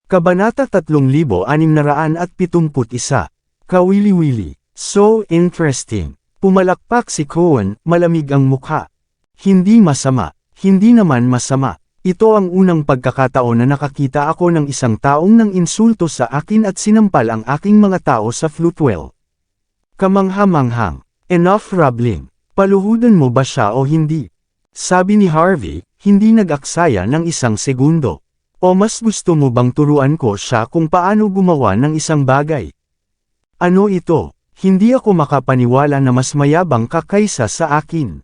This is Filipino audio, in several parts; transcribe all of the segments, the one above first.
Kabanata 3671. Kawili-wili. So interesting. Pumalakpak si Cohen, malamig ang mukha. Hindi masama. Hindi naman masama. Ito ang unang pagkakataon na nakakita ako ng isang taong nang insulto sa akin at sinampal ang aking mga tao sa Floatwell. Kamangha-manghang. Enough rambling. Paluhudan mo ba siya o hindi? Sabi ni Harvey, hindi nag-aksaya ng isang segundo. O mas gusto mo bang turuan ko siya kung paano gumawa ng isang bagay? Ano ito? Hindi ako makapaniwala na mas mayabang ka kaysa sa akin.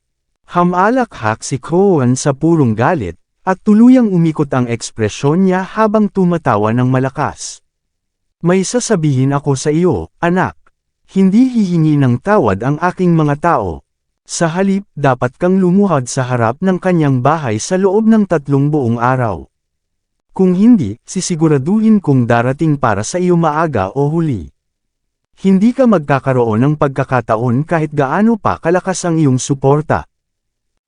Hamalakhak si Cohen sa purong galit, at tuluyang umikot ang ekspresyon niya habang tumatawa ng malakas. May sasabihin ako sa iyo, anak. Hindi hihingi ng tawad ang aking mga tao. Sa halip, dapat kang lumuhad sa harap ng kanyang bahay sa loob ng 3 buong araw. Kung hindi, sisiguraduhin kong darating para sa iyo maaga o huli. Hindi ka magkakaroon ng pagkakataon kahit gaano pa kalakas ang iyong suporta.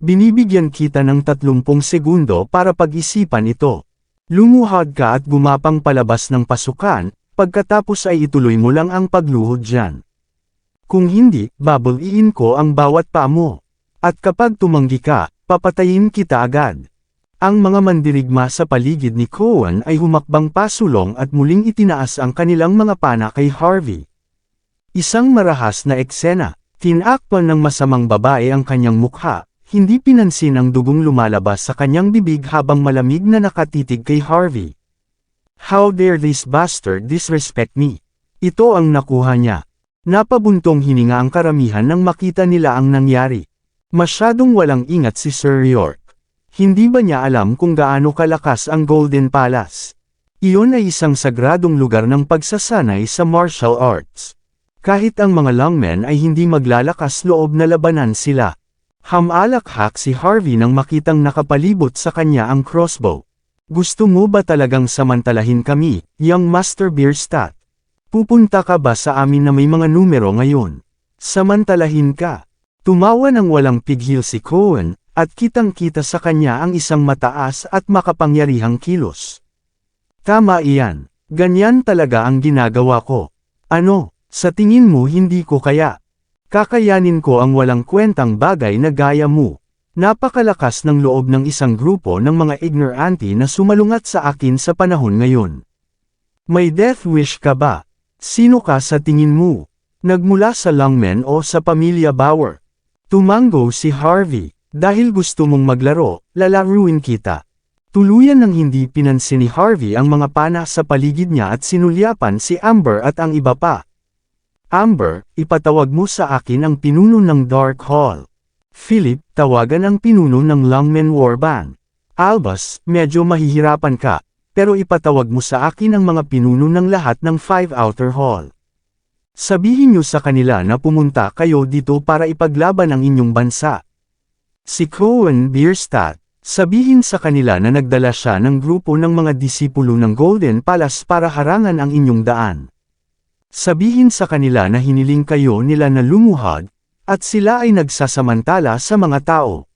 Binibigyan kita ng 30 segundo para pag-isipan ito. Lumuhad ka at gumapang palabas ng pasukan, pagkatapos ay ituloy mo lang ang pagluhod dyan. Kung hindi, babaliin ko ang bawat paa mo. At kapag tumanggi ka, papatayin kita agad. Ang mga mandirigma sa paligid ni Cohen ay humakbang pasulong at muling itinaas ang kanilang mga pana kay Harvey. Isang marahas na eksena, tinakpan ng masamang babae ang kanyang mukha, hindi pinansin ang dugong lumalabas sa kanyang bibig habang malamig na nakatitig kay Harvey. How dare this bastard disrespect me? Ito ang nakuha niya. Napabuntong hininga ang karamihan nang makita nila ang nangyari. Masyadong walang ingat si Sir York. Hindi ba niya alam kung gaano kalakas ang Golden Palace? Iyon ay isang sagradong lugar ng pagsasanay sa martial arts. Kahit ang mga longmen ay hindi maglalakas loob na labanan sila. Hamalakhak si Harvey nang makitang nakapalibot sa kanya ang crossbow. Gusto mo ba talagang samantalahin kami, young Master Bierstadt? Pupunta ka ba sa amin na may mga numero ngayon? Samantalahin ka. Tumawa ng walang pigil si Cohen, at kitang-kita sa kanya ang isang mataas at makapangyarihang kilos. Tama iyan. Ganyan talaga ang ginagawa ko. Ano, sa tingin mo hindi ko kaya? Kakayanin ko ang walang kwentang bagay na gaya mo. Napakalakas ng loob ng isang grupo ng mga ignorante na sumalungat sa akin sa panahon ngayon. May death wish ka ba? Sino ka sa tingin mo? Nagmula sa longmen o sa pamilya Bauer? Tumango si Harvey. Dahil gusto mong maglaro, lalaruin kita. Tuluyan nang hindi pinansin ni Harvey ang mga pana sa paligid niya at sinulyapan si Amber at ang iba pa. Amber, ipatawag mo sa akin ang pinuno ng Dark Hall. Philip, tawagan ang pinuno ng Longmen War Band. Albus, medyo mahihirapan ka, pero ipatawag mo sa akin ang mga pinuno ng lahat ng 5 Outer Hall. Sabihin niyo sa kanila na pumunta kayo dito para ipaglaban ang inyong bansa. Si Cohen Bierstadt, sabihin sa kanila na nagdala siya ng grupo ng mga disipulo ng Golden Palace para harangan ang inyong daan. Sabihin sa kanila na hiniling kayo nila na lumuhad, at sila ay nagsasamantala sa mga tao.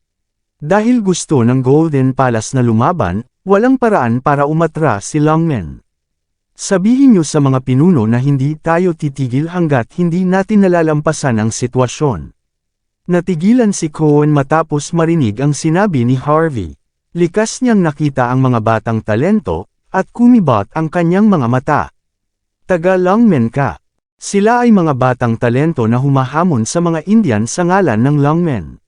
Dahil gusto ng Golden Palace na lumaban, walang paraan para umatras si Longmen. Sabihin niyo sa mga pinuno na hindi tayo titigil hanggat hindi natin nalalampasan ang sitwasyon. Natigilan si Cohen matapos marinig ang sinabi ni Harvey. Likas niyang nakita ang mga batang talento, at kumibot ang kanyang mga mata. Taga-longmen ka. Sila ay mga batang talento na humahamon sa mga Indian sa ngalan ng longmen.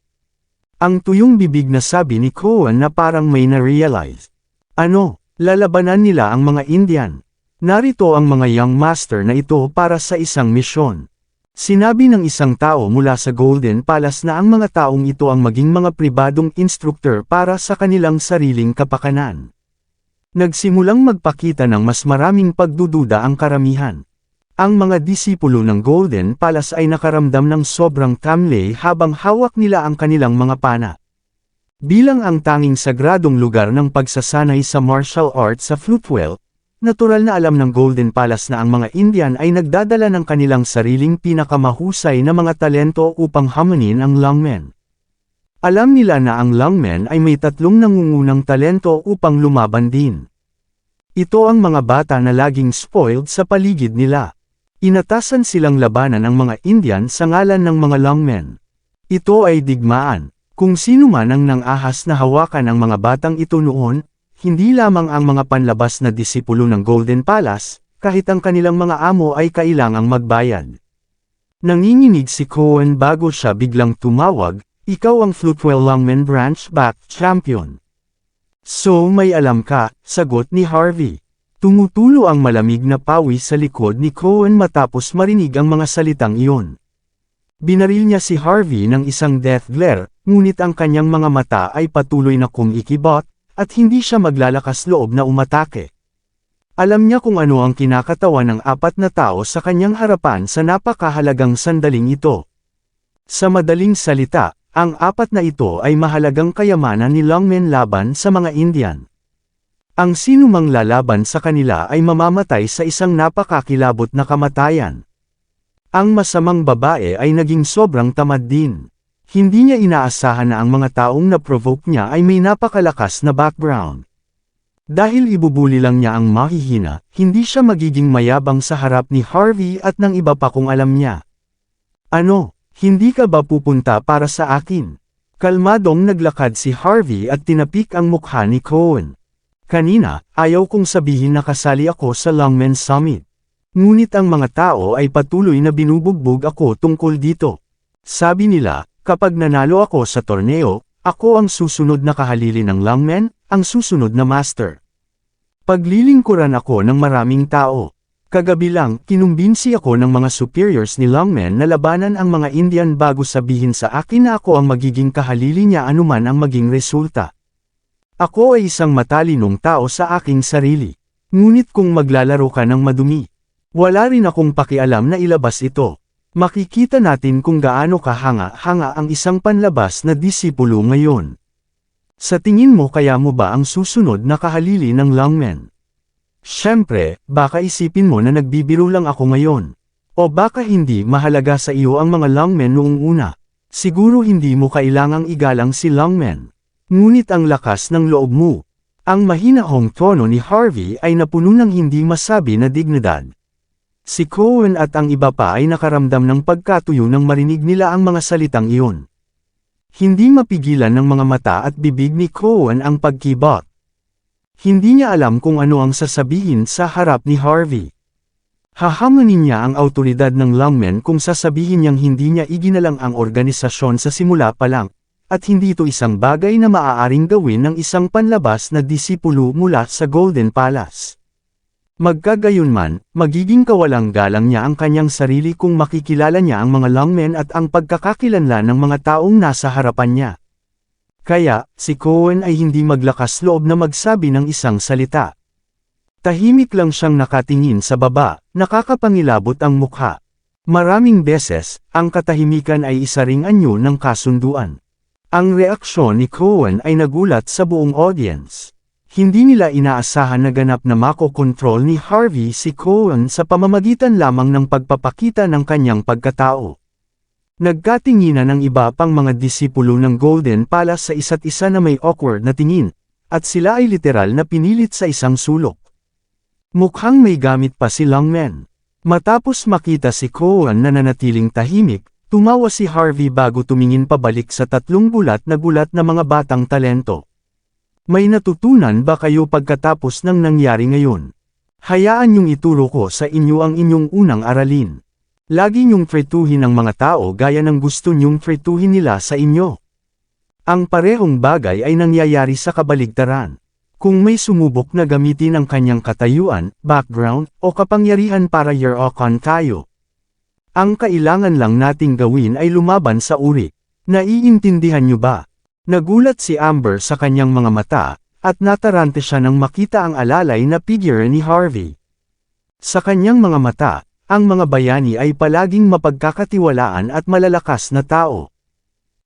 Ang tuyong bibig na sabi ni Cohen na parang may na-realize. Ano, lalabanan nila ang mga Indian? Narito ang mga young master na ito para sa isang misyon. Sinabi ng isang tao mula sa Golden Palace na ang mga taong ito ang maging mga pribadong instructor para sa kanilang sariling kapakanan. Nagsimulang magpakita ng mas maraming pagdududa ang karamihan. Ang mga disipulo ng Golden Palace ay nakaramdam ng sobrang tamlay habang hawak nila ang kanilang mga pana. Bilang ang tanging sagradong lugar ng pagsasanay sa martial arts sa Floatwell, natural na alam ng Golden Palace na ang mga Indian ay nagdadala ng kanilang sariling pinakamahusay na mga talento upang hamunin ang longmen. Alam nila na ang longmen ay may 3 nangungunang talento upang lumaban din. Ito ang mga bata na laging spoiled sa paligid nila. Inatasan silang labanan ang mga Indian sa ngalan ng mga longmen. Ito ay digmaan. Kung sino man ang nang-ahas na hawakan ang mga batang ito noon, hindi lamang ang mga panlabas na disipulo ng Golden Palace, kahit ang kanilang mga amo ay kailangang magbayad. Nanginginig si Cohen bago siya biglang tumawag, "Ikaw ang Floatwell Longmen Branch Back Champion." "So may alam ka," sagot ni Harvey. Tumutulo ang malamig na pawis sa likod ni Cohen matapos marinig ang mga salitang iyon. Binaril niya si Harvey ng isang death glare, ngunit ang kanyang mga mata ay patuloy na kumikibot, at hindi siya maglalakas loob na umatake. Alam niya kung ano ang kinakatawan ng 4 na tao sa kanyang harapan sa napakahalagang sandaling ito. Sa madaling salita, ang 4 na ito ay mahalagang kayamanan ni Longmen laban sa mga Indian. Ang sinumang lalaban sa kanila ay mamamatay sa isang napakakilabot na kamatayan. Ang masamang babae ay naging sobrang tamad din. Hindi niya inaasahan na ang mga taong na-provoke niya ay may napakalakas na background. Dahil ibubuli lang niya ang mahihina, hindi siya magiging mayabang sa harap ni Harvey at ng iba pa kung alam niya. "Ano, hindi ka ba pupunta para sa akin?" Kalmadong naglakad si Harvey at tinapik ang mukha ni Cohen. "Kanina, ayaw kong sabihin na kasali ako sa Longmen Summit. Ngunit ang mga tao ay patuloy na binubugbog ako tungkol dito. Sabi nila, kapag nanalo ako sa torneo, ako ang susunod na kahalili ng Longmen, ang susunod na master. Paglilingkuran ako ng maraming tao. Kagabi lang, kinumbinsi ako ng mga superiors ni Longmen na labanan ang mga Indian bago sabihin sa akin na ako ang magiging kahalili niya anuman ang maging resulta. Ako ay isang matalinong tao sa aking sarili. Ngunit kung maglalaro ka ng madumi, wala rin akong pakialam na ilabas ito. Makikita natin kung gaano kahanga-hanga ang isang panlabas na disipulo ngayon. Sa tingin mo kaya mo ba ang susunod na kahalili ng Longmen? Siyempre, baka isipin mo na nagbibiro lang ako ngayon. O baka hindi mahalaga sa iyo ang mga Longmen noong una. Siguro hindi mo kailangang igalang si Longmen. Ngunit ang lakas ng loob mo. Ang mahinahong tono ni Harvey ay napuno ng hindi masabi na dignidad. Si Cohen at ang iba pa ay nakaramdam ng pagkatuyo nang marinig nila ang mga salitang iyon. Hindi mapigilan ng mga mata at bibig ni Cohen ang pagkibot. Hindi niya alam kung ano ang sasabihin sa harap ni Harvey. Hahamunin niya ang awtoridad ng Longmen kung sasabihin niyang hindi niya iginalang ang organisasyon sa simula pa lang, at hindi ito isang bagay na maaaring gawin ng isang panlabas na disipulo mula sa Golden Palace. Magkagayunman, magiging kawalang galang niya ang kanyang sarili kung makikilala niya ang mga Longmen at ang pagkakakilanlan ng mga taong nasa harapan niya. Kaya, si Cohen ay hindi maglakas loob na magsabi ng isang salita. Tahimik lang siyang nakatingin sa baba, nakakapangilabot ang mukha. Maraming beses, ang katahimikan ay isa ring anyo ng kasunduan. Ang reaksyon ni Cohen ay nagulat sa buong audience. Hindi nila inaasahan na ganap na makokontrol ni Harvey si Cohen sa pamamagitan lamang ng pagpapakita ng kanyang pagkatao. Nagkatinginan ang iba pang mga disipulo ng Golden Palace sa isa't isa na may awkward na tingin, at sila ay literal na pinilit sa isang sulok. Mukhang may gamit pa si Longmen. Matapos makita si Cohen na nanatiling tahimik, tumawa si Harvey bago tumingin pabalik sa 3 gulat na mga batang talento. May natutunan ba kayo pagkatapos ng nangyari ngayon? Hayaan niyong ituro ko sa inyo ang inyong unang aralin. Lagi niyong tretuhin ang mga tao gaya ng gusto niyong tretuhin nila sa inyo. Ang parehong bagay ay nangyayari sa kabaligtaran. Kung may sumubok na gamitin ang kanyang katayuan, background, o kapangyarihan para yerokan tayo. Ang kailangan lang nating gawin ay lumaban sa uri. Naiintindihan niyo ba? Nagulat si Amber sa kanyang mga mata, at natarante siya nang makita ang alalay na figure ni Harvey. Sa kanyang mga mata, ang mga bayani ay palaging mapagkakatiwalaan at malalakas na tao.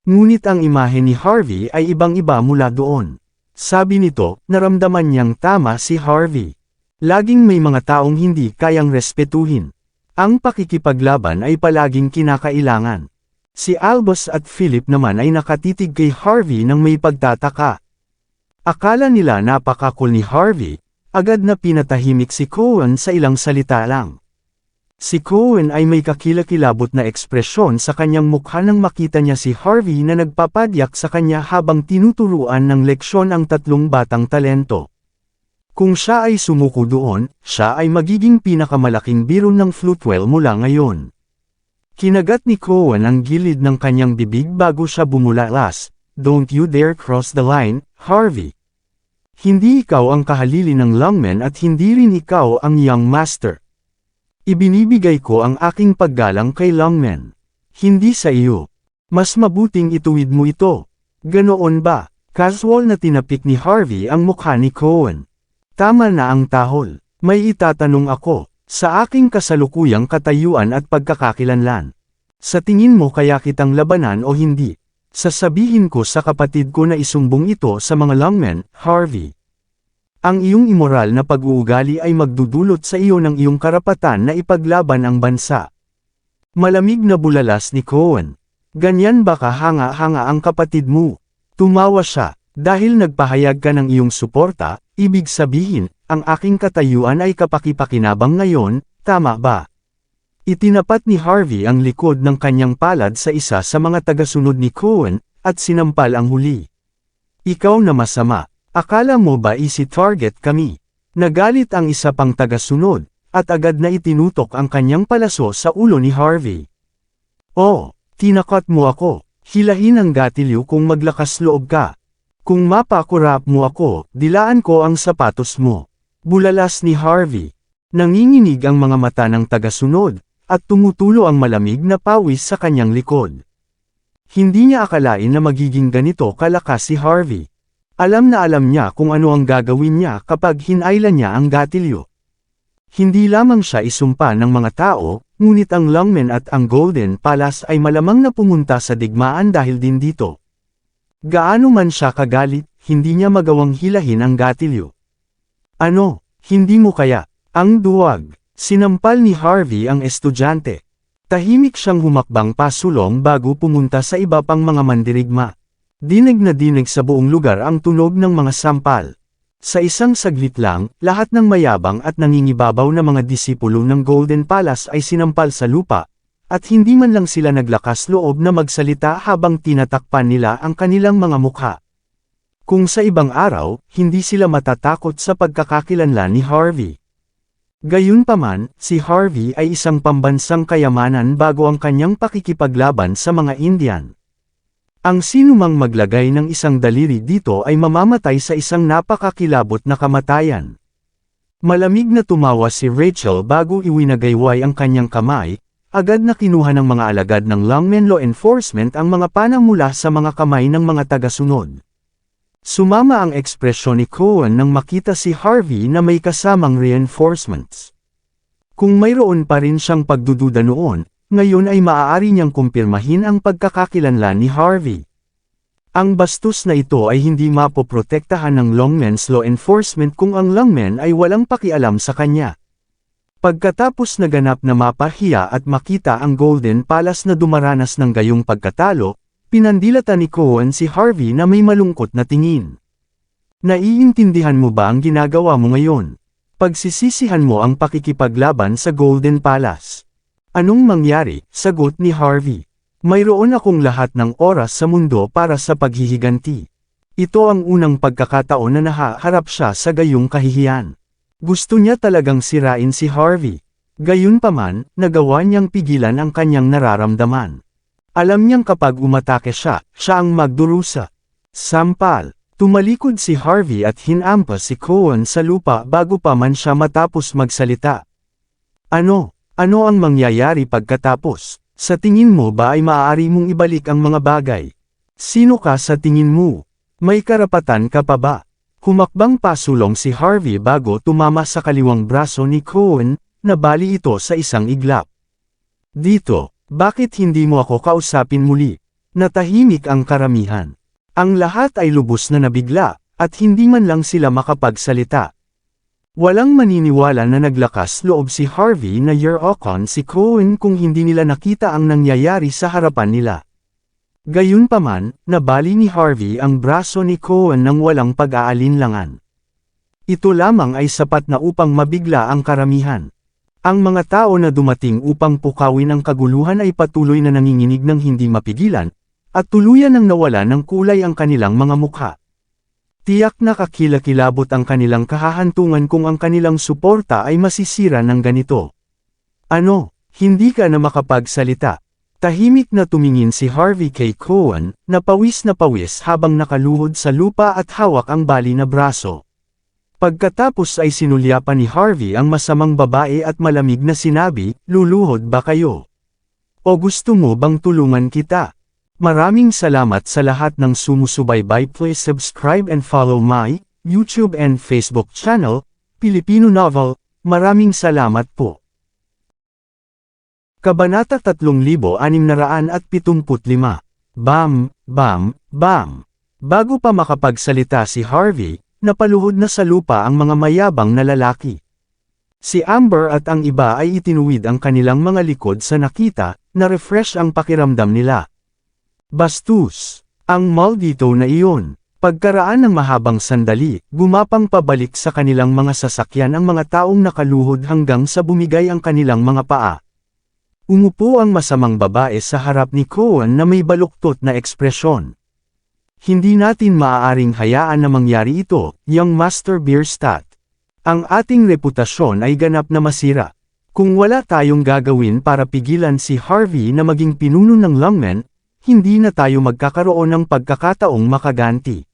Ngunit ang imahe ni Harvey ay ibang-iba mula doon. Sabi nito, naramdaman niyang tama si Harvey. Laging may mga taong hindi kayang respetuhin. Ang pakikipaglaban ay palaging kinakailangan. Si Albus at Philip naman ay nakatitig kay Harvey nang may pagtataka. Akala nila napaka-cool ni Harvey, Agad na pinatahimik si Cohen sa ilang salita lang. Si Cohen ay may kakilakilabot na ekspresyon sa kanyang mukha nang makita niya si Harvey na nagpapadyak sa kanya habang tinuturuan ng leksyon ang tatlong batang talento. Kung siya ay sumuko doon, siya ay magiging pinakamalaking biro ng Floatwell mula ngayon. Kinagat ni Cohen ang gilid ng kanyang bibig bago siya bumulalas. Don't you dare cross the line, Harvey. Hindi ikaw ang kahalili ng lungmen at hindi rin ikaw ang young master. Ibinibigay ko ang aking paggalang kay lungmen. Hindi sa iyo. Mas mabuting ituwid mo ito. Ganoon ba? Casual na tinapik ni Harvey ang mukha ni Cohen. Tama na ang tahol. May itatanong ako, sa aking kasalukuyang katayuan at pagkakakilanlan. Sa tingin mo kaya kitang labanan o hindi? Sasabihin ko sa kapatid ko na isumbong ito sa mga lungmen, Harvey. Ang iyong immoral na pag-uugali ay magdudulot sa iyo ng iyong karapatan na ipaglaban ang bansa. Malamig na bulalas ni Cohen. Ganyan ba kahanga-hanga ang kapatid mo? Tumawa siya, dahil nagpahayag ka ng iyong suporta, ibig sabihin, ang aking katayuan ay kapakipakinabang ngayon, tama ba? Itinapat ni Harvey ang likod ng kanyang palad sa isa sa mga tagasunod ni Cohen, at sinampal ang huli. Ikaw na masama, akala mo ba isi-target kami? Nagalit ang isa pang tagasunod, at agad na itinutok ang kanyang palaso sa ulo ni Harvey. Oh, tinakat mo ako, hilahin ang gatilyo kung maglakas loob ka. Kung mapakurap mo ako, dilaan ko ang sapatos mo. Bulalas ni Harvey. Nanginginig ang mga mata ng tagasunod, at tumutulo ang malamig na pawis sa kanyang likod. Hindi niya akalain na magiging ganito kalakas si Harvey. Alam na alam niya kung ano ang gagawin niya kapag hinailan niya ang gatilyo. Hindi lamang siya isumpa ng mga tao, ngunit ang lungmen at ang Golden Palace ay malamang na pumunta sa digmaan dahil din dito. Gaano man siya kagalit, hindi niya magawang hilahin ang gatilyo. Ano, hindi mo kaya? Ang duwag. Sinampal ni Harvey ang estudyante. Tahimik siyang humakbang pasulong bago pumunta sa iba pang mga mandirigma. Dinig na dinig sa buong lugar ang tunog ng mga sampal. Sa isang saglit lang, lahat ng mayabang at nangingibabaw na mga disipulo ng Golden Palace ay sinampal sa lupa, at hindi man lang sila naglakas loob na magsalita habang tinatakpan nila ang kanilang mga mukha. Kung sa ibang araw, hindi sila matatakot sa pagkakakilanlan ni Harvey. Gayunpaman, si Harvey ay isang pambansang kayamanan bago ang kanyang pakikipaglaban sa mga Indian. Ang sinumang maglagay ng isang daliri dito ay mamamatay sa isang napakakilabot na kamatayan. Malamig na tumawa si Rachel bago iwinagayway ang kanyang kamay, agad na kinuha ng mga alagad ng lungmen law enforcement ang mga panamula sa mga kamay ng mga tagasunod. Sumama ang ekspresyon ni Cohen nang makita si Harvey na may kasamang reinforcements. Kung mayroon pa rin siyang pagdududa noon, ngayon ay maaari niyang kumpirmahin ang pagkakakilanlan ni Harvey. Ang bastos na ito ay hindi mapoprotektahan ng lungmen's law enforcement kung ang lungmen ay walang pakialam sa kanya. Pagkatapos naganap na mapahiya at makita ang Golden Palace na dumaranas ng gayong pagkatalo, pinandilatan ni Cohen si Harvey na may malungkot na tingin. Naiintindihan mo ba ang ginagawa mo ngayon? Pagsisisihan mo ang pakikipaglaban sa Golden Palace. Anong mangyari? Sagot ni Harvey. Mayroon akong lahat ng oras sa mundo para sa paghihiganti. Ito ang unang pagkakataon na nahaharap siya sa gayong kahihiyan. Gusto niya talagang sirain si Harvey. Gayunpaman, nagawa niyang pigilan ang kanyang nararamdaman. Alam niyang kapag umatake siya, siya ang magdurusa. Sampal. Tumalikod si Harvey at hinampas si Cohen sa lupa bago pa man siya matapos magsalita. Ano ang mangyayari pagkatapos? Sa tingin mo ba ay maaari mong ibalik ang mga bagay? Sino ka sa tingin mo? May karapatan ka pa ba? Humakbang pasulong si Harvey bago tumama sa kaliwang braso ni Cohen, nabali ito sa isang iglap. Dito. Bakit hindi mo ako kausapin muli? Natahimik ang karamihan. Ang lahat ay lubos na nabigla, at hindi man lang sila makapagsalita. Walang maniniwala na naglakas loob si Harvey na year-okon si Cohen kung hindi nila nakita ang nangyayari sa harapan nila. Gayunpaman, nabali ni Harvey ang braso ni Cohen nang walang pag-aalinlangan. Ito lamang ay sapat na upang mabigla ang karamihan. Ang mga tao na dumating upang pukawin ang kaguluhan ay patuloy na nanginginig ng hindi mapigilan, at tuluyan ng nawala ng kulay ang kanilang mga mukha. Tiyak na kakilakilabot ang kanilang kahahantungan kung ang kanilang suporta ay masisira ng ganito. Ano, hindi ka na makapagsalita? Tahimik na tumingin si Harvey kay Cohen, na pawis habang nakaluhod sa lupa at hawak ang bali na braso. Pagkatapos ay sinulyapan ni Harvey ang masamang babae at malamig na sinabi, "Luluhod ba kayo? O gusto mo bang tulungan kita?" Maraming salamat sa lahat ng sumusubaybay. Please subscribe and follow my YouTube and Facebook channel, Pilipino Novel. Maraming salamat po. Kabanata 3675. Bam, bam, bam. Bago pa makapagsalita si Harvey, napaluhod na sa lupa ang mga mayabang na lalaki. Si Amber at ang iba ay itinuwid ang kanilang mga likod sa nakita, na refresh ang pakiramdam nila. Bastos! Ang maldito na iyon. Pagkaraan ng mahabang sandali, gumapang pabalik sa kanilang mga sasakyan ang mga taong nakaluhod hanggang sa bumigay ang kanilang mga paa. Umupo ang masamang babae sa harap ni Cohen na may baluktot na ekspresyon. Hindi natin maaaring hayaan na mangyari ito, young Master Bierstadt. Ang ating reputasyon ay ganap na masira. Kung wala tayong gagawin para pigilan si Harvey na maging pinuno ng Lungmen, hindi na tayo magkakaroon ng pagkakataong makaganti.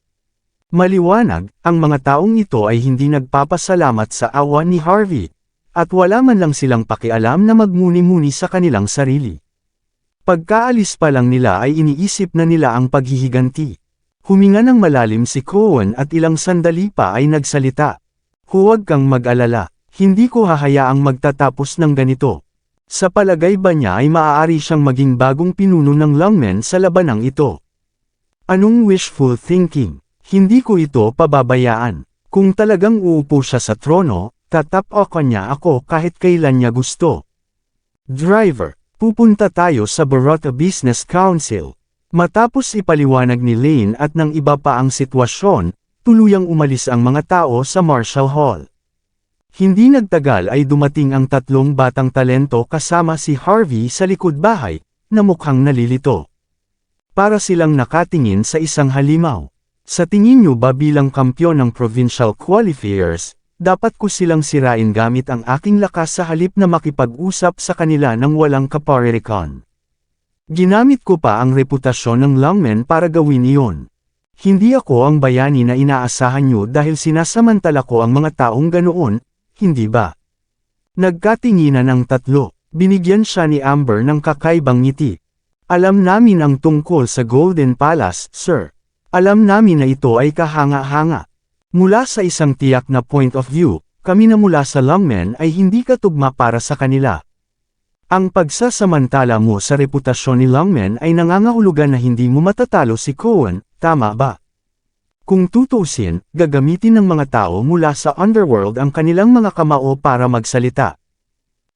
Maliwanag, ang mga taong ito ay hindi nagpapasalamat sa awa ni Harvey, at wala man lang silang pakialam na magmuni-muni sa kanilang sarili. Pagkaalis pa lang nila ay iniisip na nila ang paghihiganti. Huminga ng malalim si Cohen at ilang sandali pa ay nagsalita. "Huwag kang mag-alala, hindi ko hahayaang magtatapos ng ganito." Sa palagay ba niya ay maaari siyang maging bagong pinuno ng Lungmen sa labanang ito? Anong wishful thinking? Hindi ko ito pababayaan. Kung talagang uupo siya sa trono, tatap-okan niya ako kahit kailan niya gusto. Driver, pupunta tayo sa Barossa Business Council. Matapos ipaliwanag ni Lane at ng iba pa ang sitwasyon, tuluyang umalis ang mga tao sa Marshall Hall. Hindi nagtagal ay dumating ang tatlong batang talento kasama si Harvey sa likod bahay, na mukhang nalilito. Para silang nakatingin sa isang halimaw. Sa tingin niyo ba bilang kampyon ng provincial qualifiers, dapat ko silang sirain gamit ang aking lakas sa halip na makipag-usap sa kanila ng walang kaparirikan? Ginamit ko pa ang reputasyon ng Lungmen para gawin iyon. Hindi ako ang bayani na inaasahan niyo dahil sinasamantala ko ang mga taong ganoon, hindi ba? Nagkatinginan ang tatlo. Binigyan siya ni Amber ng kakaibang ngiti. "Alam namin ang tungkol sa Golden Palace, sir. Alam namin na ito ay kahanga-hanga. Mula sa isang tiyak na point of view, kami na mula sa Lungmen ay hindi katugma para sa kanila. Ang pagsasamantala mo sa reputasyon ni Lungmen ay nangangahulugan na hindi mo matatalo si Cohen, tama ba? Kung tutuusin, gagamitin ng mga tao mula sa underworld ang kanilang mga kamao para magsalita.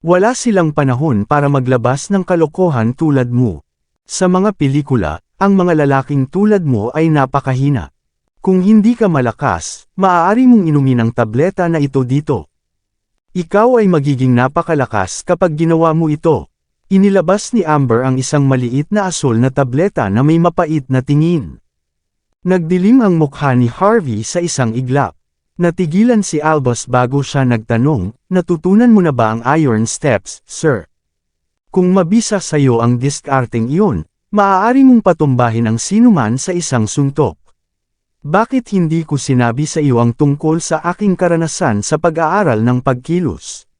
Wala silang panahon para maglabas ng kalokohan tulad mo. Sa mga pelikula, ang mga lalaking tulad mo ay napakahina. Kung hindi ka malakas, maaari mong inumin ang tableta na ito dito. Ikaw ay magiging napakalakas kapag ginawa mo ito." Inilabas ni Amber ang isang maliit na asul na tableta na may mapait na tingin. Nagdilim ang mukha ni Harvey sa isang iglap. Natigilan si Albus bago siya nagtanong, "Natutunan mo na ba ang iron steps, sir? Kung mabisa sa'yo ang discarding iyon, maaari mong patumbahin ang sinuman sa isang suntok. Bakit hindi ko sinabi sa iyo ang tungkol sa aking karanasan sa pag-aaral ng pagkilos?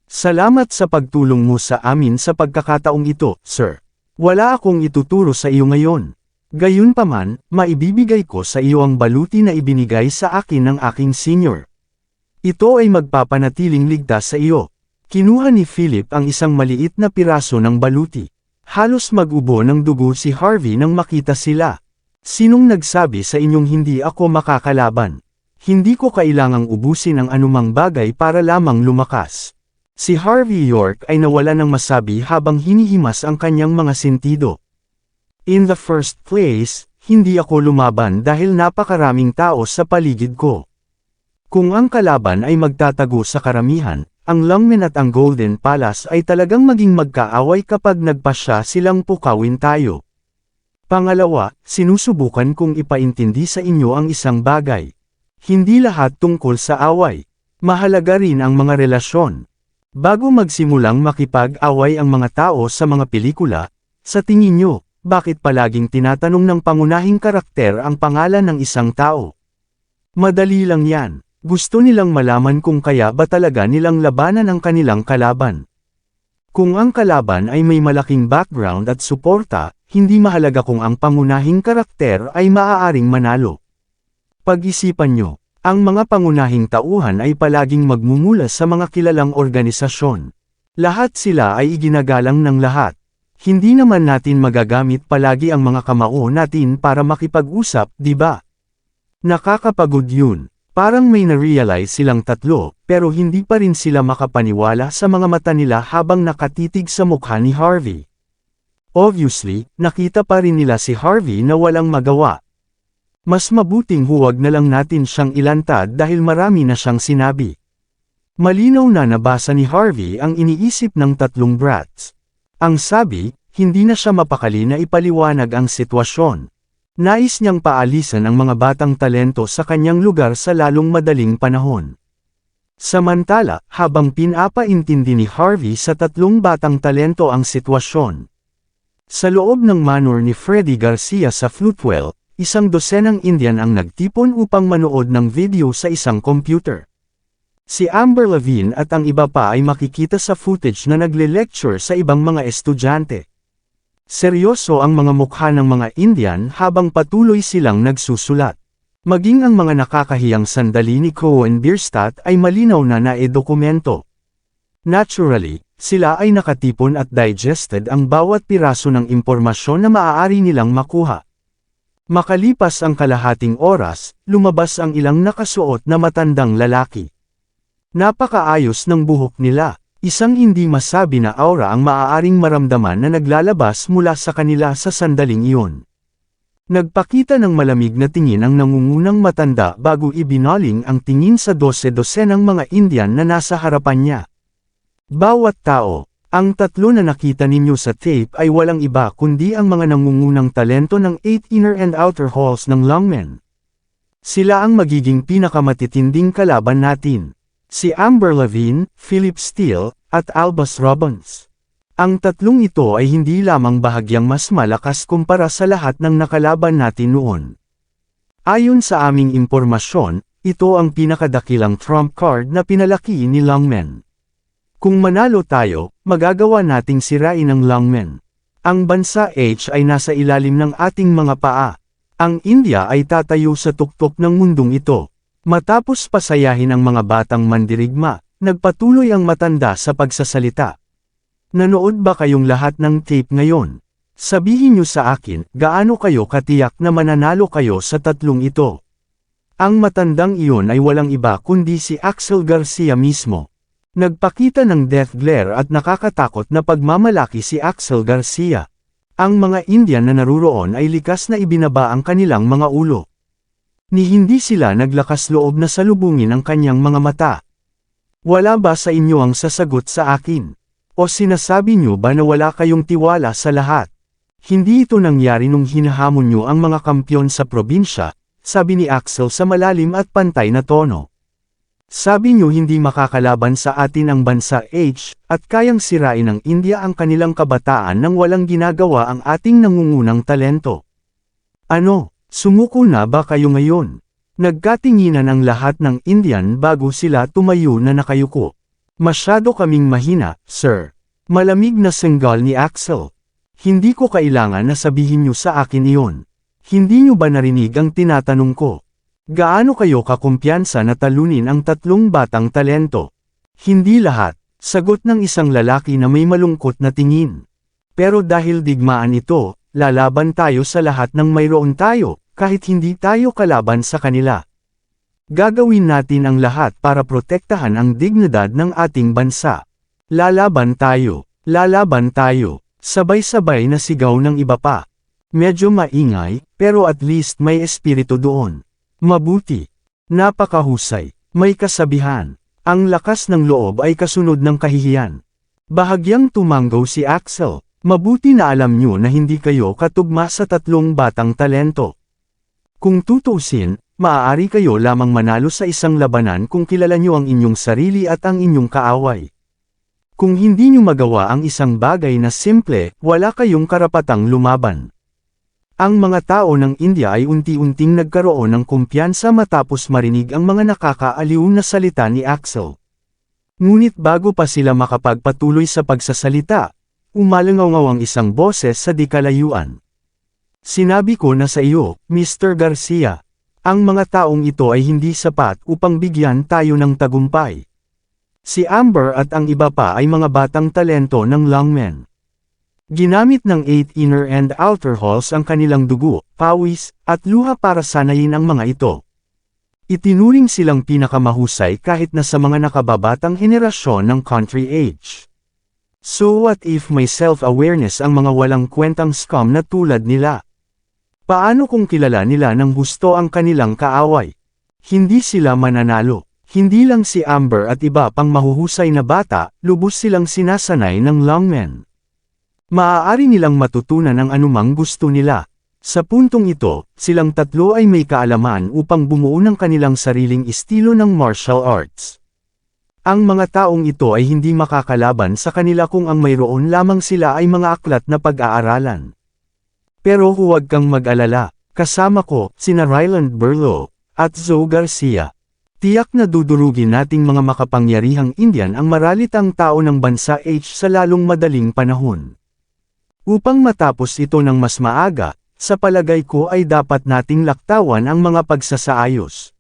Salamat sa pagtulong mo sa amin sa pagkakataong ito, sir. Wala akong ituturo sa iyo ngayon. Gayunpaman, maibibigay ko sa iyo ang baluti na ibinigay sa akin ng aking senior. Ito ay magpapanatiling ligtas sa iyo." Kinuha ni Philip ang isang maliit na piraso ng baluti. Halos mag-ubo ng dugo si Harvey nang makita sila. "Sinong nagsabi sa inyong hindi ako makakalaban? Hindi ko kailangang ubusin ang anumang bagay para lamang lumakas." Si Harvey York ay nawala ng masabi habang hinihimas ang kanyang mga sentido. "In the first place, hindi ako lumaban dahil napakaraming tao sa paligid ko. Kung ang kalaban ay magtatago sa karamihan, ang Lungmen at ang Golden Palace ay talagang maging magkaaway kapag nagpasya silang pukawin tayo. Pangalawa, sinusubukan kong ipaintindi sa inyo ang isang bagay. Hindi lahat tungkol sa away. Mahalaga rin ang mga relasyon. Bago magsimulang makipag-away ang mga tao sa mga pelikula, sa tingin nyo, bakit palaging tinatanong ng pangunahing karakter ang pangalan ng isang tao? Madali lang yan. Gusto nilang malaman kung kaya ba talaga nilang labanan ang kanilang kalaban. Kung ang kalaban ay may malaking background at suporta, hindi mahalaga kung ang pangunahing karakter ay maaaring manalo. Pag-isipan nyo, ang mga pangunahing tauhan ay palaging magmumula sa mga kilalang organisasyon. Lahat sila ay iginagalang ng lahat. Hindi naman natin magagamit palagi ang mga kamao natin para makipag-usap, di ba? Nakakapagod yun. Parang may na-realize silang tatlo, pero hindi pa rin sila makapaniwala sa mga mata nila habang nakatitig sa mukha ni Harvey. Obviously, nakita pa rin nila si Harvey na walang magawa. Mas mabuting huwag na lang natin siyang ilantad dahil marami na siyang sinabi. Malinaw na nabasa ni Harvey ang iniisip ng tatlong brats. Ang sabi, hindi na siya mapakali na ipaliwanag ang sitwasyon. Nais niyang paalisan ang mga batang talento sa kanyang lugar sa lalong madaling panahon. Samantala, habang pinapaintindi ni Harvey sa tatlong batang talento ang sitwasyon. Sa loob ng manor ni Freddie Garcia sa Floatwell, isang dosenang Indian ang nagtipon upang manood ng video sa isang computer. Si Amber Lavigne at ang iba pa ay makikita sa footage na nagle-lecture sa ibang mga estudyante. Seryoso ang mga mukha ng mga Indian habang patuloy silang nagsusulat. Maging ang mga nakakahiyang sandali ni Cohen Bierstadt ay malinaw na naedokumento. Naturally, sila ay nakatipon at digested ang bawat piraso ng impormasyon na maaari nilang makuha. Makalipas ang kalahating oras, lumabas ang ilang nakasuot na matandang lalaki. Napakaayos ng buhok nila. Isang hindi masabi na aura ang maaaring maramdaman na naglalabas mula sa kanila sa sandaling iyon. Nagpakita ng malamig na tingin ang nangungunang matanda bago ibinaling ang tingin sa 12-dosenang mga Indian na nasa harapan niya. Bawat tao, ang tatlo na nakita ninyo sa tape ay walang iba kundi ang mga nangungunang talento ng 8 inner and outer halls ng Lungmen. Sila ang magiging pinakamatitinding kalaban natin. Si Amber Lavigne, Philip Steele, at Albus Robbins. Ang tatlong ito ay hindi lamang bahagyang mas malakas kumpara sa lahat ng nakalaban natin noon. Ayon sa aming impormasyon, ito ang pinakadakilang trump card na pinalaki ni Lungmen. Kung manalo tayo, magagawa nating sirain ang Lungmen. Ang bansa H ay nasa ilalim ng ating mga paa. Ang India ay tatayo sa tuktok ng mundong ito. Matapos pasayahin ang mga batang mandirigma, nagpatuloy ang matanda sa pagsasalita. Nanood ba kayong lahat ng tape ngayon? Sabihin niyo sa akin, gaano kayo katiyak na mananalo kayo sa tatlong ito? Ang matandang iyon ay walang iba kundi si Axel Garcia mismo. Nagpakita ng death glare at nakakatakot na pagmamalaki si Axel Garcia. Ang mga Indian na naruroon ay likas na ibinaba ang kanilang mga ulo. Ni hindi sila naglakas loob na salubungin ang kanyang mga mata. Wala ba sa inyo ang sasagot sa akin? O sinasabi nyo ba na wala kayong tiwala sa lahat? Hindi ito nangyari nung hinahamon nyo ang mga kampyon sa probinsya, sabi ni Axel sa malalim at pantay na tono. Sabi nyo hindi makakalaban sa atin ang bansa H, at kayang sirain ng India ang kanilang kabataan nang walang ginagawa ang ating nangungunang talento. Ano? Sumuko na ba kayo ngayon? Nagkatinginan ang lahat ng Indian bago sila tumayo na nakayuko. Masyado kaming mahina, sir. Malamig na senggal ni Axel. Hindi ko kailangan na sabihin niyo sa akin iyon. Hindi niyo ba narinig ang tinatanong ko? Gaano kayo kakumpiyansa na talunin ang tatlong batang talento? Hindi lahat, sagot ng isang lalaki na may malungkot na tingin. Pero dahil digmaan ito, lalaban tayo sa lahat ng mayroon tayo, kahit hindi tayo kalaban sa kanila. Gagawin natin ang lahat para protektahan ang dignidad ng ating bansa. Lalaban tayo, sabay-sabay na sigaw ng iba pa. Medyo maingay, pero at least may espiritu doon. Mabuti. Napakahusay. May kasabihan, ang lakas ng loob ay kasunod ng kahihiyan. Bahagyang tumanggaw si Axel, mabuti na alam niyo na hindi kayo katugma sa tatlong batang talento. Kung tutuusin, maaari kayo lamang manalo sa isang labanan kung kilala niyo ang inyong sarili at ang inyong kaaway. Kung hindi niyo magawa ang isang bagay na simple, wala kayong karapatang lumaban. Ang mga tao ng India ay unti-unting nagkaroon ng kumpiyansa matapos marinig ang mga nakakaaliw na salita ni Axel. Ngunit bago pa sila makapagpatuloy sa pagsasalita, umalangaw ang isang boses sa di kalayuan. Sinabi ko na sa iyo, Mr. Garcia, ang mga taong ito ay hindi sapat upang bigyan tayo ng tagumpay. Si Amber at ang iba pa ay mga batang talento ng Longmen. Ginamit ng 8 inner and outer halls ang kanilang dugo, pawis, at luha para sanayin ang mga ito. Itinuring silang pinakamahusay kahit na sa mga nakababatang henerasyon ng country age. So what if may self-awareness ang mga walang kwentang scum na tulad nila? Paano kung kilala nila ng husto ang kanilang kaaway? Hindi sila mananalo. Hindi lang si Amber at iba pang mahuhusay na bata, lubos silang sinasanay ng Longmen. Maaari nilang matutunan ang anumang gusto nila. Sa puntong ito, silang tatlo ay may kaalaman upang bumuo ng kanilang sariling estilo ng martial arts. Ang mga taong ito ay hindi makakalaban sa kanila kung ang mayroon lamang sila ay mga aklat na pag-aaralan. Pero huwag kang mag-alala, kasama ko, sina Ryland Berlo, at Zoe Garcia. Tiyak na dudurugin nating mga makapangyarihang Indian ang maralitang tao ng bansa H sa lalong madaling panahon. Upang matapos ito ng mas maaga, sa palagay ko ay dapat nating laktawan ang mga pagsasaayos.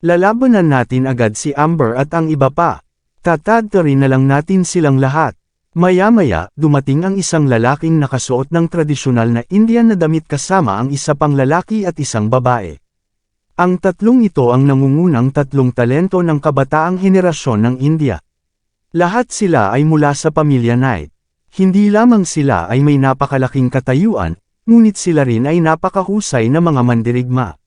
Lalabanan natin agad si Amber at ang iba pa. Tatadtarin na lang natin silang lahat. Maya-maya, dumating ang isang lalaking nakasuot ng tradisyonal na Indian na damit kasama ang isa pang lalaki at isang babae. Ang tatlong ito ang nangungunang tatlong talento ng kabataang henerasyon ng India. Lahat sila ay mula sa pamilya Knight. Hindi lamang sila ay may napakalaking katayuan, ngunit sila rin ay napakahusay na mga mandirigma.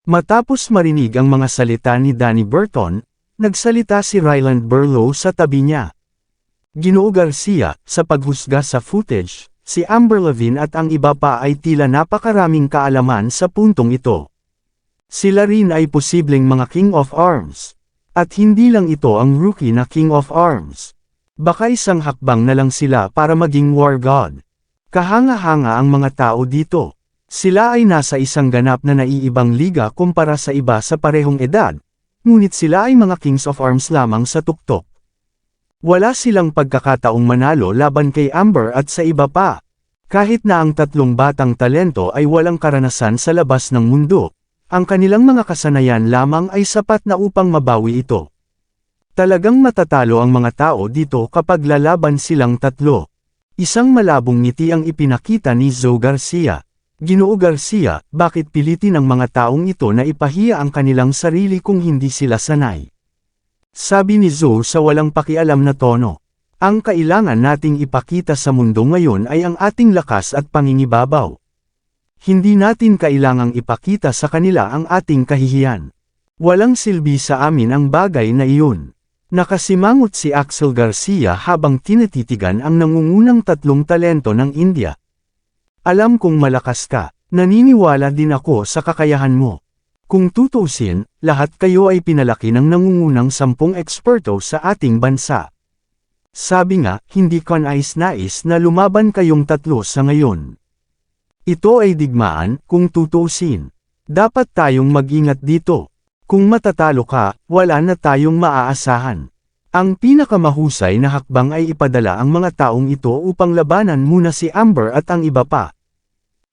Matapos marinig ang mga salita ni Danny Burton, nagsalita si Ryland Berlo sa tabi niya. Ginoo Garcia, sa paghusga sa footage, si Amber Levine at ang iba pa ay tila napakaraming kaalaman sa puntong ito. Sila rin ay posibleng mga King of Arms. At hindi lang ito ang rookie na King of Arms. Baka isang hakbang na lang sila para maging War God. Kahanga-hanga ang mga tao dito. Sila ay nasa isang ganap na naiibang liga kumpara sa iba sa parehong edad, ngunit sila ay mga Kings of Arms lamang sa tuktok. Wala silang pagkakataong manalo laban kay Amber at sa iba pa. Kahit na ang tatlong batang talento ay walang karanasan sa labas ng mundo, ang kanilang mga kasanayan lamang ay sapat na upang mabawi ito. Talagang matatalo ang mga tao dito kapag lalaban silang tatlo. Isang malabong ngiti ang ipinakita ni Zoe Garcia. Ginoo Garcia, bakit pilitin ang mga taong ito na ipahiya ang kanilang sarili kung hindi sila sanay? Sabi ni Zoe sa walang pakialam na tono. Ang kailangan nating ipakita sa mundo ngayon ay ang ating lakas at pangingibabaw. Hindi natin kailangang ipakita sa kanila ang ating kahihiyan. Walang silbi sa amin ang bagay na iyon. Nakasimangot si Axel Garcia habang tinatitigan ang nangungunang tatlong talento ng India. Alam kong malakas ka, naniniwala din ako sa kakayahan mo. Kung tutuusin, lahat kayo ay pinalaki ng nangungunang 10 eksperto sa ating bansa. Sabi nga, hindi ko nais-nais na lumaban kayong tatlo sa ngayon. Ito ay digmaan, kung tutuusin. Dapat tayong mag-ingat dito. Kung matatalo ka, wala na tayong maaasahan. Ang pinakamahusay na hakbang ay ipadala ang mga taong ito upang labanan muna si Amber at ang iba pa.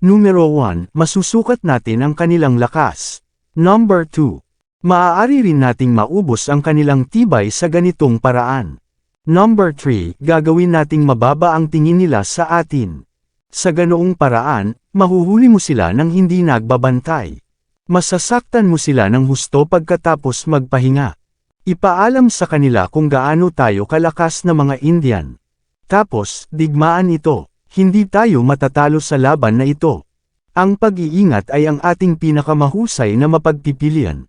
Numero 1, masusukat natin ang kanilang lakas. Number 2, maaari rin nating maubos ang kanilang tibay sa ganitong paraan. Number 3, gagawin nating mababa ang tingin nila sa atin. Sa ganoong paraan, mahuhuli mo sila nang hindi nagbabantay. Masasaktan mo sila ng husto pagkatapos magpahinga. Ipaalam sa kanila kung gaano tayo kalakas na mga Indian. Tapos, digmaan ito. Hindi tayo matatalo sa laban na ito. Ang pag-iingat ay ang ating pinakamahusay na mapagpipilian.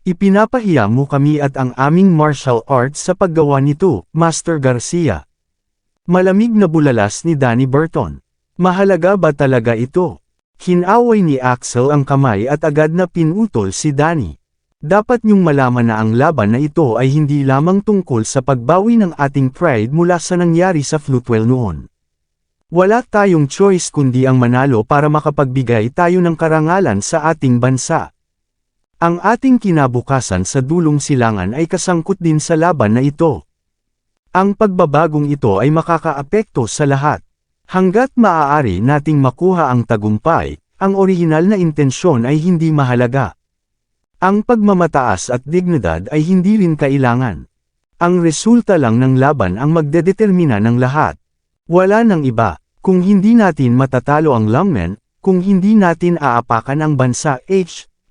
Ipinapahiya mo kami at ang aming martial arts sa paggawa nito, Master Garcia. Malamig na bulalas ni Danny Burton. Mahalaga ba talaga ito? Hinaway ni Axel ang kamay at agad na pinutol si Danny. Dapat niyong malaman na ang laban na ito ay hindi lamang tungkol sa pagbawi ng ating pride mula sa nangyari sa Floatwell noon. Wala tayong choice kundi ang manalo para makapagbigay tayo ng karangalan sa ating bansa. Ang ating kinabukasan sa dulong silangan ay kasangkot din sa laban na ito. Ang pagbabagong ito ay makakaapekto sa lahat. Hanggat maaari nating makuha ang tagumpay, ang orihinal na intensyon ay hindi mahalaga. Ang pagmamataas at dignidad ay hindi rin kailangan. Ang resulta lang ng laban ang magdedetermina ng lahat. Wala nang iba, kung hindi natin matatalo ang lungmen, kung hindi natin aapakan ang bansa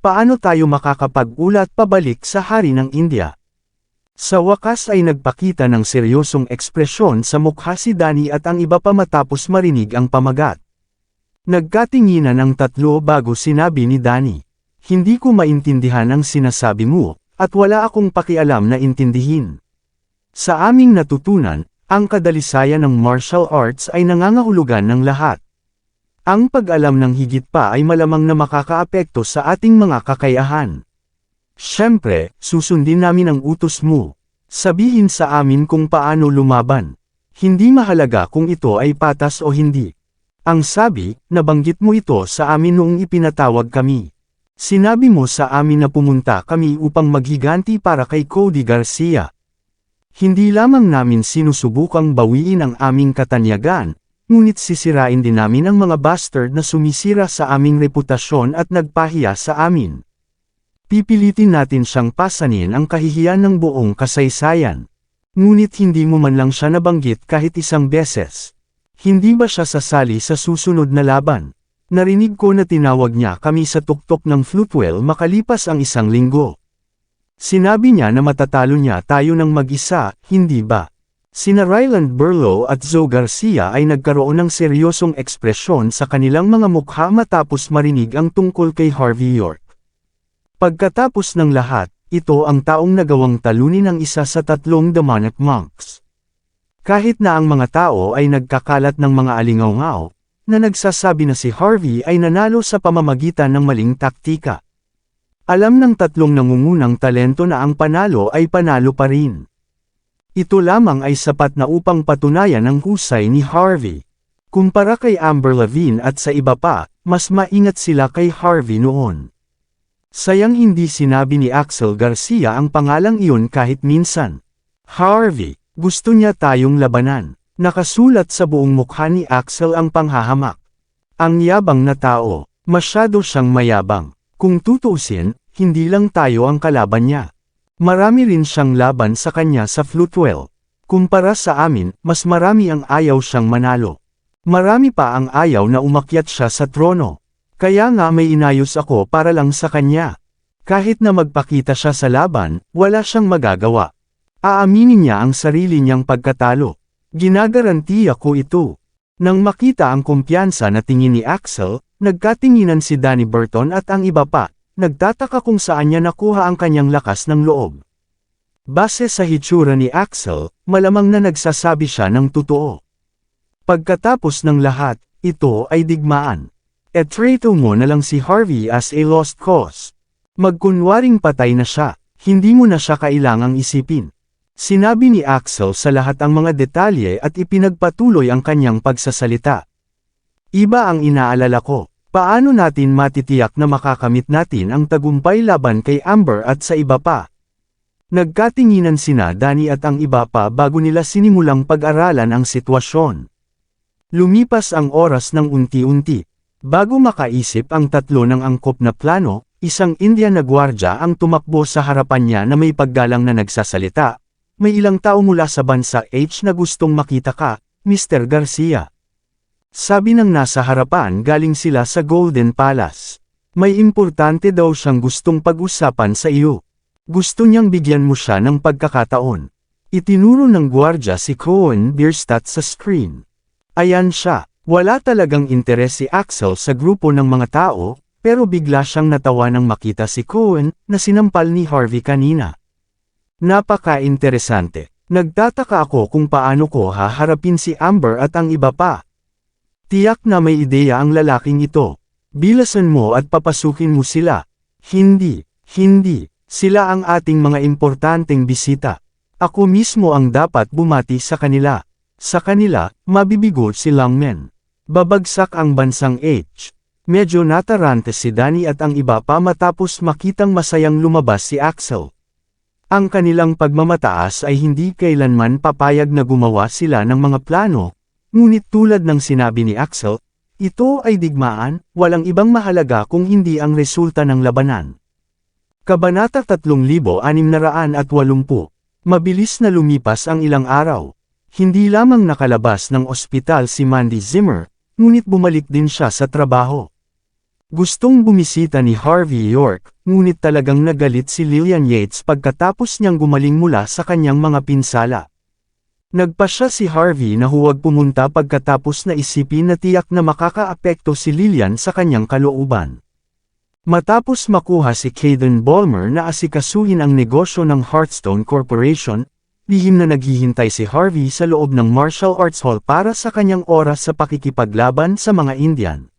paano tayo makakapag-ulat pabalik sa hari ng India? Sa wakas ay nagpakita ng seryosong ekspresyon sa mukha si Danny at ang iba pa matapos marinig ang pamagat. Nagkatinginan ang tatlo bago sinabi ni Danny. Hindi ko maintindihan ang sinasabi mo, at wala akong pakialam na intindihin. Sa aming natutunan, ang kadalisayan ng martial arts ay nangangahulugan ng lahat. Ang pag-alam ng higit pa ay malamang na makakaapekto sa ating mga kakayahan. Siyempre, susundin namin ang utos mo. Sabihin sa amin kung paano lumaban. Hindi mahalaga kung ito ay patas o hindi. Ang sabi, nabanggit mo ito sa amin noong ipinatawag kami. Sinabi mo sa amin na pumunta kami upang maghiganti para kay Cody Garcia. Hindi lamang namin sinusubukang bawiin ang aming katanyagan, ngunit sisirain din namin ang mga bastard na sumisira sa aming reputasyon at nagpahiya sa amin. Pipilitin natin siyang pasanin ang kahihiyan ng buong kasaysayan. Ngunit hindi mo man lang siya nabanggit kahit isang beses. Hindi ba siya sasali sa susunod na laban? Narinig ko na tinawag niya kami sa tuktok ng Floatwell makalipas ang 1 linggo. Sinabi niya na matatalo niya tayo ng mag-isa, hindi ba? Sina Ryland Berlo at Zoe Garcia ay nagkaroon ng seryosong ekspresyon sa kanilang mga mukha matapos marinig ang tungkol kay Harvey York. Pagkatapos ng lahat, ito ang taong nagawang talunin ng isa sa 3 demonic monks. Kahit na ang mga tao ay nagkakalat ng mga alingaw-ngaw, na nagsasabi na si Harvey ay nanalo sa pamamagitan ng maling taktika. Alam ng 3 nangungunang talento na ang panalo ay panalo pa rin. Ito lamang ay sapat na upang patunayan ang husay ni Harvey. Kumpara kay Amber Lavigne at sa iba pa, mas maingat sila kay Harvey noon. Sayang hindi sinabi ni Axel Garcia ang pangalang iyon kahit minsan. Harvey, gusto niya tayong labanan. Nakasulat sa buong mukha ni Axel ang panghahamak. Ang yabang na tao, masyado siyang mayabang. Kung tutuusin, hindi lang tayo ang kalaban niya. Marami rin siyang laban sa kanya sa Floatwell. Kumpara sa amin, mas marami ang ayaw siyang manalo. Marami pa ang ayaw na umakyat siya sa trono. Kaya nga may inayos ako para lang sa kanya. Kahit na magpakita siya sa laban, wala siyang magagawa. Aaminin niya ang sarili niyang pagkatalo. Ginagarantiya ko ito. Nang makita ang kumpiyansa na tingin ni Axel, nagkatinginan si Danny Burton at ang iba pa. Nagtataka kung saan niya nakuha ang kanyang lakas ng loob. Base sa hitsura ni Axel, malamang na nagsasabi siya ng totoo. Pagkatapos ng lahat, ito ay digmaan. Etreto mo na lang si Harvey as a lost cause. Magkunwaring patay na siya, hindi mo na siya kailangang isipin. Sinabi ni Axel sa lahat ang mga detalye at ipinagpatuloy ang kanyang pagsasalita. Iba ang inaalala ko. Paano natin matitiyak na makakamit natin ang tagumpay laban kay Amber at sa iba pa? Nagkatinginan sina Danny at ang iba pa bago nila sinimulang pag-aralan ang sitwasyon. Lumipas ang oras ng unti-unti. Bago makaisip ang 3 ng angkop na plano, isang Indian na gwardya ang tumakbo sa harapan niya na may paggalang na nagsasalita. May ilang tao mula sa bansa na gustong makita ka, Mr. Garcia. Sabi ng nasa harapan galing sila sa Golden Palace. May importante daw siyang gustong pag-usapan sa iyo. Gusto niyang bigyan mo siya ng pagkakataon. Itinuro ng gwardya si Cohen Bierstadt sa screen. Ayan siya, wala talagang interes si Axel sa grupo ng mga tao, pero bigla siyang natawa nang makita si Cohen, na sinampal ni Harvey kanina. Napaka-interesante. Nagtataka ako kung paano ko haharapin si Amber at ang iba pa. Tiyak na may ideya ang lalaking ito. Bilasan mo at papasukin mo sila. Hindi. Sila ang ating mga importanteng bisita. Ako mismo ang dapat bumati sa kanila. Sa kanila, mabibigo si Longmen. Babagsak ang bansang H. Medyo natarante si Danny at ang iba pa matapos makitang masayang lumabas si Axel. Ang kanilang pagmamataas ay hindi kailanman papayag na gumawa sila ng mga plano, ngunit tulad ng sinabi ni Axel, ito ay digmaan, walang ibang mahalaga kung hindi ang resulta ng labanan. Kabanata 3680. Mabilis na lumipas ang ilang araw. Hindi lamang nakalabas ng ospital si Mandy Zimmer, ngunit bumalik din siya sa trabaho. Gustong bumisita ni Harvey York, ngunit talagang nagalit si Lillian Yates pagkatapos niyang gumaling mula sa kanyang mga pinsala. Nagpasya si Harvey na huwag pumunta pagkatapos na isipin na tiyak na makakaapekto si Lillian sa kanyang kalooban. Matapos makuha si Caden Ballmer na asikasuhin ang negosyo ng Hearthstone Corporation, lihim na naghihintay si Harvey sa loob ng Martial Arts Hall para sa kanyang oras sa pakikipaglaban sa mga Indian.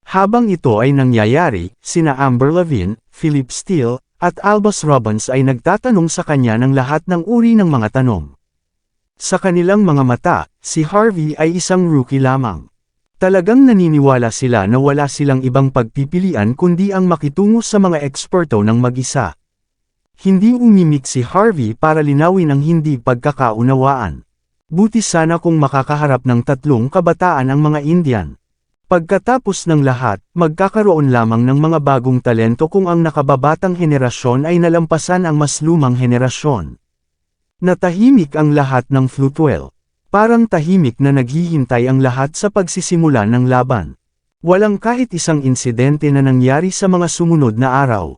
Habang ito ay nangyayari, sina Amber Lavigne, Philip Steele, at Albus Robbins ay nagtatanong sa kanya ng lahat ng uri ng mga tanong. Sa kanilang mga mata, si Harvey ay isang rookie lamang. Talagang naniniwala sila na wala silang ibang pagpipilian kundi ang makitungo sa mga eksperto ng mag-isa. Hindi umimik si Harvey para linawin ang hindi pagkakaunawaan. Buti sana kung makakaharap ng tatlong kabataan ang mga Indian. Pagkatapos ng lahat, magkakaroon lamang ng mga bagong talento kung ang nakababatang henerasyon ay nalampasan ang mas lumang henerasyon. Natahimik ang lahat ng Floatwell. Parang tahimik na naghihintay ang lahat sa pagsisimula ng laban. Walang kahit isang insidente na nangyari sa mga sumunod na araw.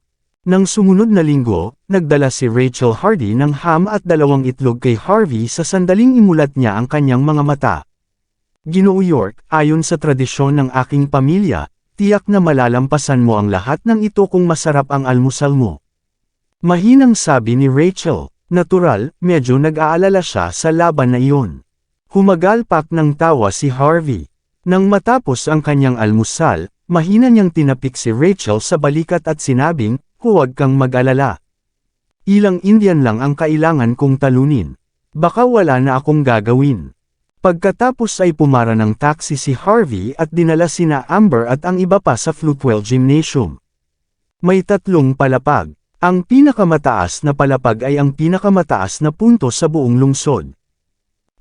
Nang sumunod na linggo, nagdala si Rachel Hardy ng ham at 2 itlog kay Harvey sa sandaling imulat niya ang kanyang mga mata. Ginoong York, ayon sa tradisyon ng aking pamilya, tiyak na malalampasan mo ang lahat ng ito kung masarap ang almusal mo. Mahinang sabi ni Rachel, natural, medyo nag-aalala siya sa laban na iyon. Humagalpak ng tawa si Harvey. Nang matapos ang kanyang almusal, mahina niyang tinapik si Rachel sa balikat at sinabing, huwag kang mag-alala. Ilang Indian lang ang kailangan kong talunin. Baka wala na akong gagawin. Pagkatapos ay pumara ng taxi si Harvey at dinala sina Amber at ang iba pa sa Floatwell Gymnasium. May 3 palapag. Ang pinakamataas na palapag ay ang pinakamataas na punto sa buong lungsod.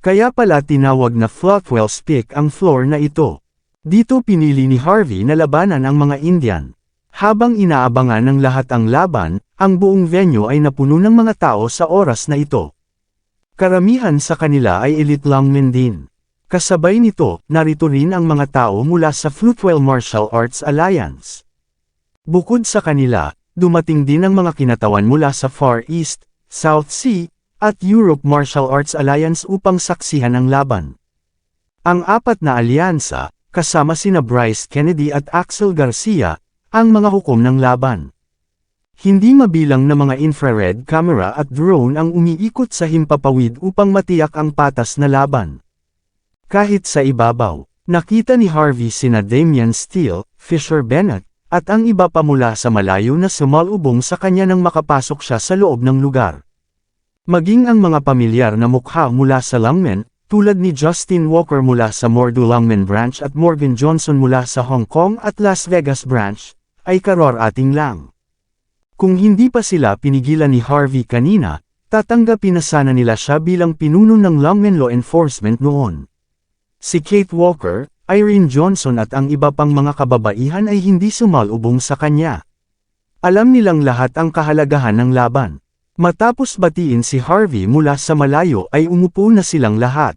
Kaya pala tinawag na Floatwell's Peak ang floor na ito. Dito pinili ni Harvey na labanan ang mga Indian. Habang inaabangan ng lahat ang laban, ang buong venue ay napuno ng mga tao sa oras na ito. Karamihan sa kanila ay elite longmen din. Kasabay nito, narito rin ang mga tao mula sa Floatwell Martial Arts Alliance. Bukod sa kanila, dumating din ang mga kinatawan mula sa Far East, South Sea, at Europe Martial Arts Alliance upang saksihan ang laban. Ang 4 na alyansa, kasama sina Bryce Kennedy at Axel Garcia, ang mga hukom ng laban. Hindi mabilang na mga infrared camera at drone ang umiikot sa himpapawid upang matiyak ang patas na laban. Kahit sa ibabaw, nakita ni Harvey sina Damian Steele, Fisher Bennett, at ang iba pa mula sa malayo na sumalubong sa kanya nang makapasok siya sa loob ng lugar. Maging ang mga pamilyar na mukha mula sa Longmen, tulad ni Justin Walker mula sa Mordo Longmen Branch at Morgan Johnson mula sa Hong Kong at Las Vegas Branch, ay kararating lang. Kung hindi pa sila pinigilan ni Harvey kanina, tatanggapin na sana nila siya bilang pinuno ng Longmen Law Enforcement noon. Si Kate Walker, Irene Johnson at ang iba pang mga kababaihan ay hindi sumalubong sa kanya. Alam nilang lahat ang kahalagahan ng laban. Matapos batiin si Harvey mula sa malayo ay umupo na silang lahat.